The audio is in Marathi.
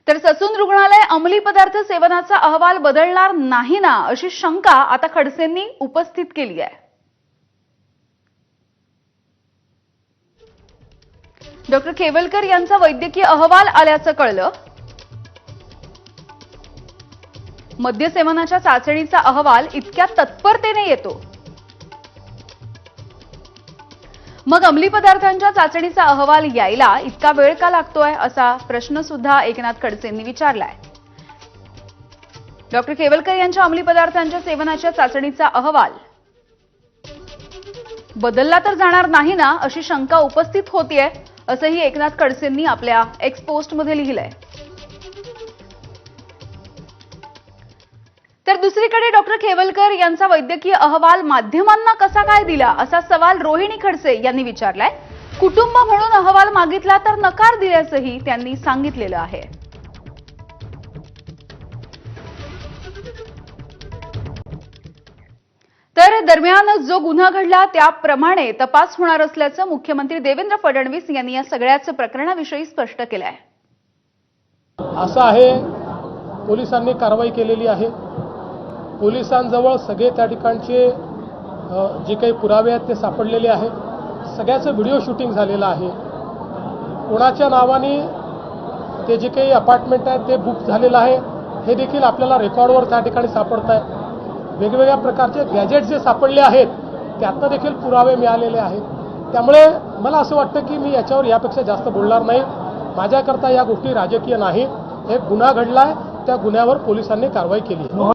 तर ससून रुग्णालय अंमली पदार्थ सेवनाचा अहवाल बदलणार नाही ना, अशी शंका आता खडसेंनी उपस्थित केली आहे. डॉक्टर खेवलकर यांचा वैद्यकीय अहवाल आल्याचं कळलं. मद्यसेवनाच्या चाचणीचा अहवाल इतक्या तत्परतेने येतो, मग अंमली पदार्थांच्या चाचणीचा अहवाल यायला इतका वेळ का लागतोय, असा प्रश्न सुद्धा एकनाथ खडसेंनी विचारलाय. डॉक्टर खेवलकर यांच्या अंमली पदार्थांच्या सेवनाच्या चाचणीचा अहवाल बदलला तर जाणार नाही ना, अशी शंका उपस्थित होतीये, असंही एकनाथ खडसेंनी आपल्या एक्स पोस्टमध्ये लिहिलंय. तर दुसरीकडे डॉक्टर खेवलकर यांचा वैद्यकीय अहवाल माध्यमांना कसा काय दिला, असा सवाल रोहिणी खडसे यांनी विचारलाय. कुटुंब म्हणून अहवाल मागितला तर नकार दिल्याचंही त्यांनी सांगितलेलं आहे. तर दरम्यान जो गुन्हा घडला त्याप्रमाणे तपास होणार असल्याचं मुख्यमंत्री देवेंद्र फडणवीस यांनी या सगळ्याच प्रकरणाविषयी स्पष्ट केलं आहे. असं आहे, पोलिसांनी कारवाई केलेली आहे. पोलिसांजवळ सगळे त्या ठिकाणचे जे काही पुरावे आहेत ते सापडलेले आहेत. सगळ्याचं व्हिडिओ शूटिंग झालेलं आहे. कोणाच्या नावाने ते जे काही अपार्टमेंट आहे ते बुक झालेलं आहे हे देखील आपल्याला रेकॉर्डवर त्या ठिकाणी सापडत आहे. वेगवेगळ्या प्रकारचे गॅजेट जे सापडले आहेत त्यातनं देखील पुरावे मिळालेले आहेत. त्यामुळे मला असं वाटतं की मी याच्यावर यापेक्षा जास्त बोलणार नाही. माझ्याकरता या गोष्टी राजकीय नाहीत. एक गुन्हा घडलाय, त्या गुन्ह्यावर पोलिसांनी कारवाई केली आहे.